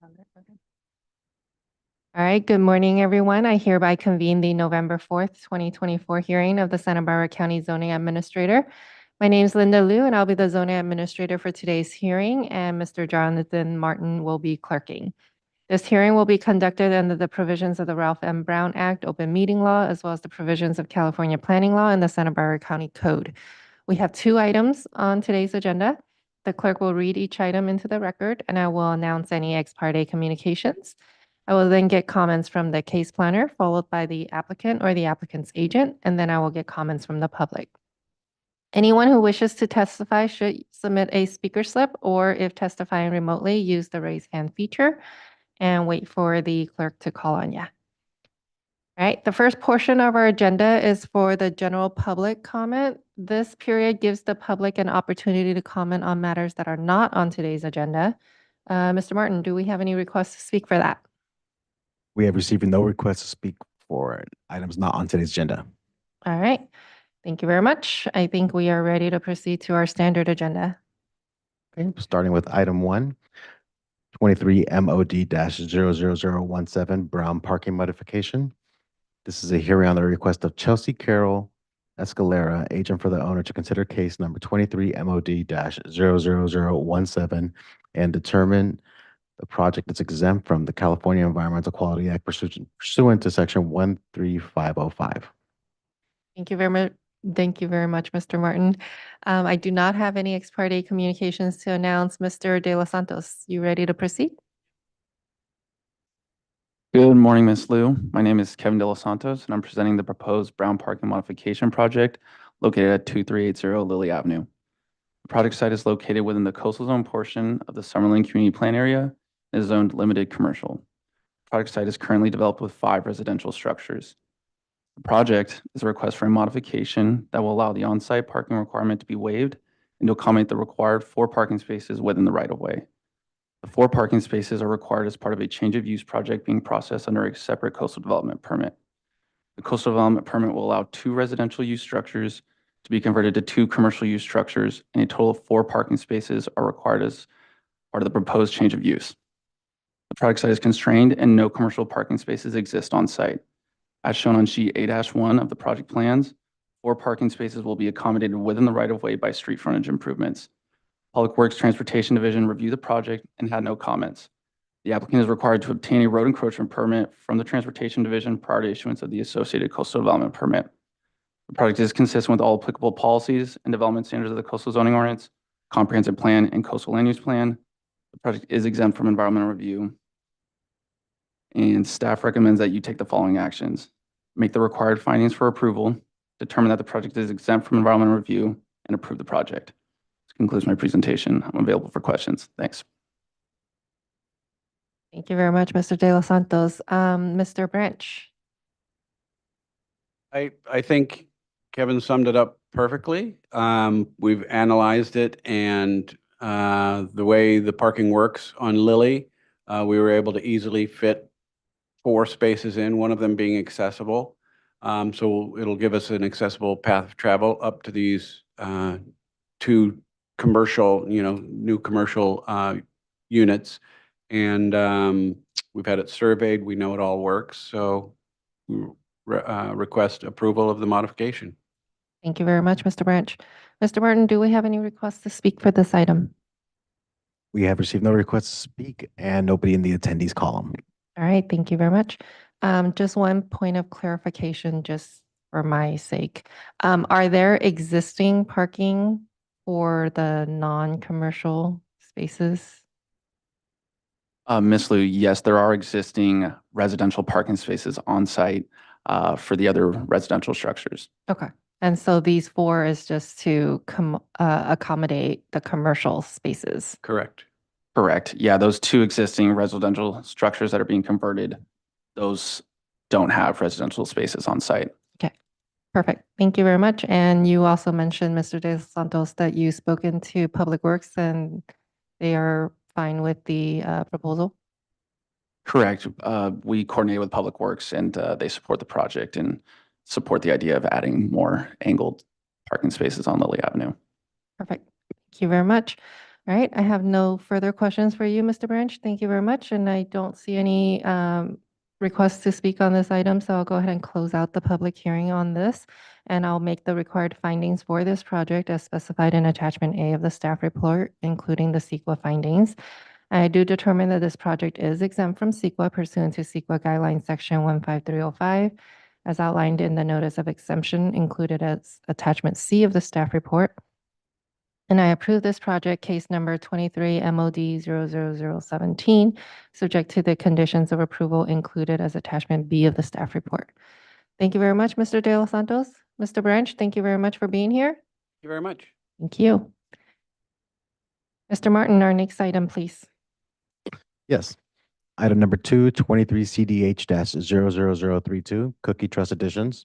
All right, good morning, everyone. I hereby convene the November 4th, 2024 hearing of the Santa Barbara County Zoning Administrator. My name is Linda Liu, and I'll be the zoning administrator for today's hearing, and Mr. Jonathan Martin will be clerking. This hearing will be conducted under the provisions of the Ralph M. Brown Act, Open Meeting Law, as well as the provisions of California Planning Law and the Santa Barbara County Code. We have two items on today's agenda. The clerk will read each item into the record, and I will announce any ex parte communications. I will then get comments from the case planner, followed by the applicant or the applicant's agent, and then I will get comments from the public. Anyone who wishes to testify should submit a speaker slip, or if testifying remotely, use the raise hand feature and wait for the clerk to call on you. All right, the first portion of our agenda is for the general public comment. This period gives the public an opportunity to comment on matters that are not on today's agenda. Mr. Martin, do we have any requests to speak for that? We have received no requests to speak for items not on today's agenda. All right, thank you very much. I think we are ready to proceed to our standard agenda. Okay, starting with item 1, 23 MOD-00017 Brown Parking Modification. This is a hearing on the request of Chelsea Carroll Escalera, agent for the owner, to consider case number 23 MOD-00017 and determine the project is exempt from the California Environmental Quality Act pursuant to section 13505. Thank you very much. Thank you very much, Mr. Martin. I do not have any ex parte communications to announce. Mr. De Los Santos, you ready to proceed? Good morning, Ms. Liu. My name is Kevin De Los Santos, and I'm presenting the proposed Brown Parking Modification Project located at 2380 Lily Avenue. The project site is located within the coastal zone portion of the Summerlin Community Plan area and is zoned limited commercial. The project site is currently developed with 5 residential structures. The project is a request for a modification that will allow the on-site parking requirement to be waived and to accommodate the required 4 parking spaces within the right-of-way. The 4 parking spaces are required as part of a change of use project being processed under a separate coastal development permit. The coastal development permit will allow 2 residential use structures to be converted to 2 commercial use structures, and a total of 4 parking spaces are required as part of the proposed change of use. The project site is constrained and no commercial parking spaces exist on site. As shown on sheet 8-1 of the project plans, 4 parking spaces will be accommodated within the right-of-way by street frontage improvements. Public Works Transportation Division reviewed the project and had no comments. The applicant is required to obtain a road encroachment permit from the Transportation Division prior to issuance of the associated coastal development permit. The project is consistent with all applicable policies and development standards of the Coastal Zoning Ordinance, Comprehensive Plan, and Coastal Land Use Plan. The project is exempt from environmental review, and staff recommends that you take the following actions: make the required findings for approval, determine that the project is exempt from environmental review, and approve the project. Concludes my presentation. I'm available for questions. Thanks. Thank you very much, Mr. De Los Santos. Mr. Branch. I think Kevin summed it up perfectly. We've analyzed it, and the way the parking works on Lily, we were able to easily fit 4 spaces in, one of them being accessible. So it'll give us an accessible path of travel up to these 2 commercial, new commercial units. And we've had it surveyed. We know it all works. So we request approval of the modification. Thank you very much, Mr. Branch. Mr. Martin, do we have any requests to speak for this item? We have received no requests to speak and nobody in the attendees column. All right, thank you very much. Just one point of clarification, just for my sake. Are there existing parking for the non-commercial spaces? Ms. Liu, yes, there are existing residential parking spaces on site for the other residential structures. Okay. And so these 4 is just to accommodate the commercial spaces? Correct. Correct. Yeah, those 2 existing residential structures that are being converted, those don't have residential spaces on site. Okay, perfect. Thank you very much. And you also mentioned, Mr. De Santos, that you've spoken to Public Works and they are fine with the proposal? Correct. We coordinate with Public Works and they support the project and support the idea of adding more angled parking spaces on Lily Avenue. Perfect. Thank you very much. All right, I have no further questions for you, Mr. Branch. Thank you very much, and I don't see any requests to speak on this item, so I'll go ahead and close out the public hearing on this, and I'll make the required findings for this project as specified in Attachment A of the staff report, including the CEQA findings. I do determine that this project is exempt from CEQA pursuant to CEQA Guidelines Section 15305, as outlined in the notice of exemption included as Attachment C of the staff report. And I approve this project case number 23 MOD 00017, subject to the conditions of approval included as attachment B of the staff report. Thank you very much, Mr. De Los Santos. Mr. Branch, thank you very much for being here. Thank you very much. Thank you. Mr. Martin, our next item, please. Yes. Item number 2, 23 CDH-00032, Cookie Trust Additions.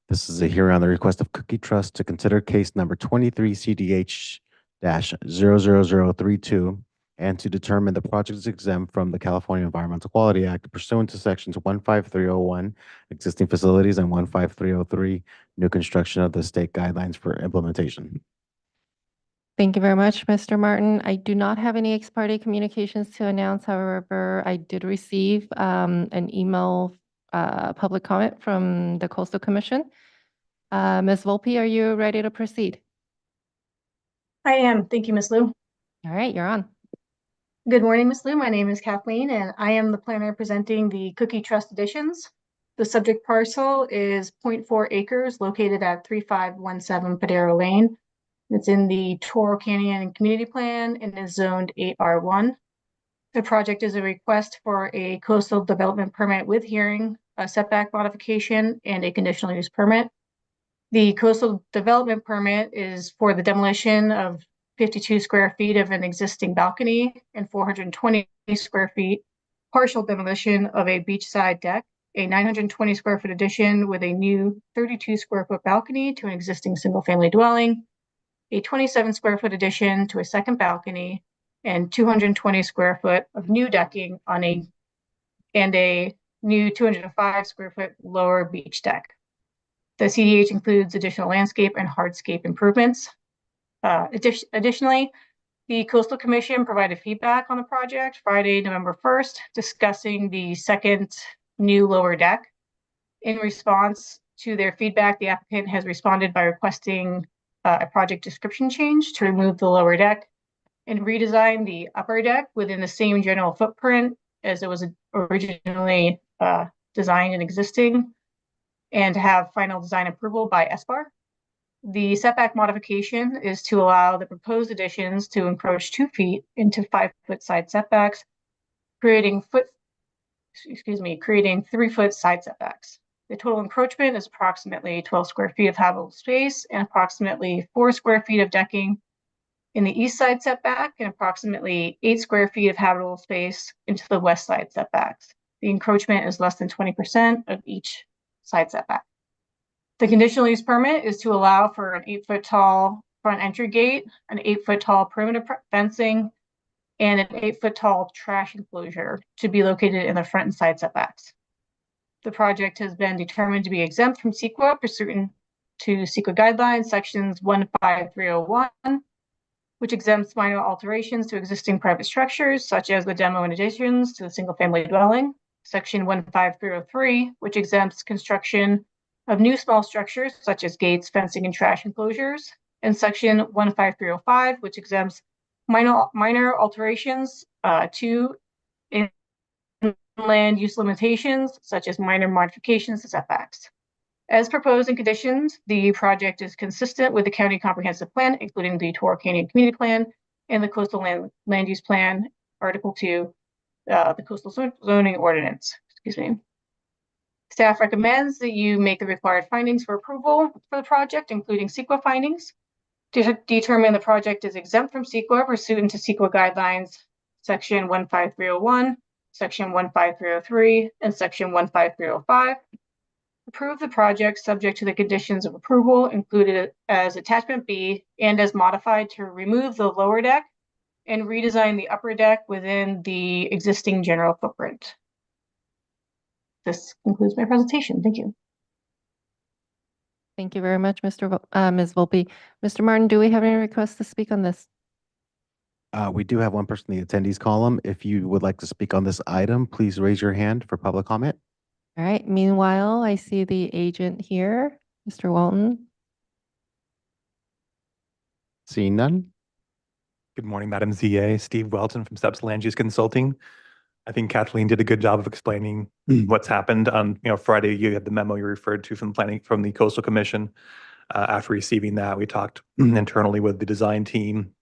This is a hearing on the request of Cookie Trust to consider case number 23 CDH-00032 and to determine the project is exempt from the California Environmental Quality Act pursuant to sections 15301, existing facilities, and 15303, new construction of the state guidelines for implementation. Thank you very much, Mr. Martin. I do not have any ex parte communications to announce. However, I did receive an email public comment from the Coastal Commission. Ms. Volpe, are you ready to proceed? I am. Thank you, Ms. Liu. All right, you're on. Good morning, Ms. Liu. My name is Kathleen, and I am the planner presenting the Cookie Trust Additions. The subject parcel is 0.4 acres located at 3517 Padero Lane. It's in the Toro Canyon Community Plan and is zoned 8R1. The project is a request for a coastal development permit with hearing, a setback modification, and a conditional use permit. The coastal development permit is for the demolition of 52 square feet of an existing balcony and 420 square feet partial demolition of a beachside deck, a 920 square foot addition with a new 32 square foot balcony to an existing single family dwelling, a 27 square foot addition to a second balcony, and 220 square foot of new decking on a new 205 square foot lower beach deck. The CDH includes additional landscape and hardscape improvements. Additionally, the Coastal Commission provided feedback on the project Friday, November 1st, discussing the second new lower deck. In response to their feedback, the applicant has responded by requesting a project description change to remove the lower deck and redesign the upper deck within the same general footprint as it was originally designed and existing, and to have final design approval by SBAR. The setback modification is to allow the proposed additions to encroach 2 feet into 5 foot side setbacks, creating 3 foot side setbacks. The total encroachment is approximately 12 square feet of habitable space and approximately 4 square feet of decking in the east side setback and approximately 8 square feet of habitable space into the west side setbacks. The encroachment is less than 20% of each side setback. The conditional use permit is to allow for an 8 foot tall front entry gate, an 8 foot tall perimeter fencing, and an 8 foot tall trash enclosure to be located in the front and side setbacks. The project has been determined to be exempt from CEQA pursuant to CEQA guidelines, sections 15301, which exempts minor alterations to existing private structures, such as the demo and additions to the single family dwelling, section 15303, which exempts construction of new small structures, such as gates, fencing, and trash enclosures, and section 15305, which exempts minor alterations to land use limitations, such as minor modifications to setbacks. As proposed in conditions, the project is consistent with the county comprehensive plan, including the Toro Canyon Community Plan and the Coastal Land Use Plan, Article 2, the Coastal Zoning Ordinance. Staff recommends that you make the required findings for approval for the project, including CEQA findings, to determine the project is exempt from CEQA pursuant to CEQA guidelines, section 15301, section 15303, and section 15305. Approve the project subject to the conditions of approval included as attachment B and as modified to remove the lower deck and redesign the upper deck within the existing general footprint. This concludes my presentation. Thank you. Thank you very much, Ms. Volpe. Mr. Martin, do we have any requests to speak on this? We do have one person in the attendees column. If you would like to speak on this item, please raise your hand for public comment. All right, meanwhile, I see the agent here, Mr. Walton. Seeing none? Good morning, Madam ZA. Steve Welton from Steps Land Use Consulting. I think Kathleen did a good job of explaining what's happened on, Friday. You had the memo you referred to from the Coastal Commission. After receiving that, we talked internally with the design team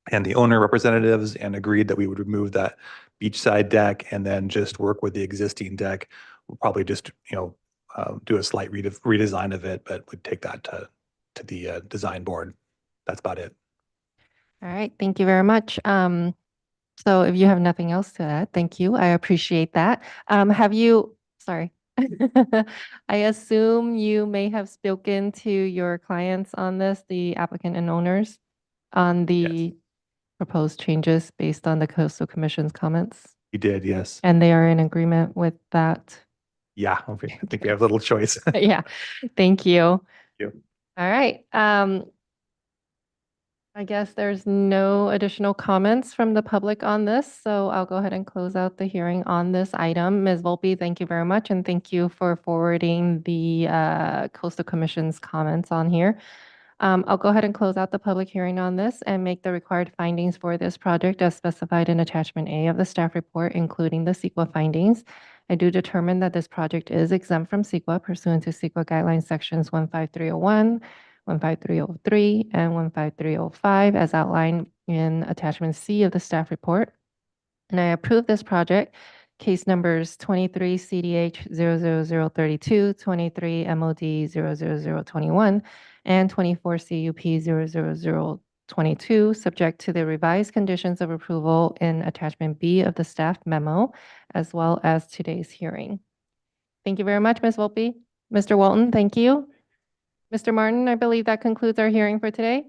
and the owner representatives and agreed that we would remove that beachside deck and then just work with the existing deck. We'll probably just, do a slight redesign of it, but would take that to the design board. That's about it. All right, thank you very much. So if you have nothing else to add, thank you. I appreciate that. Sorry. I assume you may have spoken to your clients on this, the applicant and owners, on the proposed changes based on the Coastal Commission's comments, You did, yes. and they are in agreement with that. Yeah, I think we have little choice. Yeah, thank you. Thank you. All right. I guess there's no additional comments from the public on this, so I'll go ahead and close out the hearing on this item. Ms. Volpe, thank you very much, and thank you for forwarding the Coastal Commission's comments on here. I'll go ahead and close out the public hearing on this and make the required findings for this project as specified in Attachment A of the staff report, including the CEQA findings. I do determine that this project is exempt from CEQA pursuant to CEQA guidelines sections 15301, 15303, and 15305 as outlined in Attachment C of the staff report. And I approve this project, case numbers 23 CDH 00032, 23 MOD 00021, and 24 CUP 00022, subject to the revised conditions of approval in Attachment B of the staff memo, as well as today's hearing. Thank you very much, Ms. Volpe. Mr. Walton, thank you. Mr. Martin, I believe that concludes our hearing for today.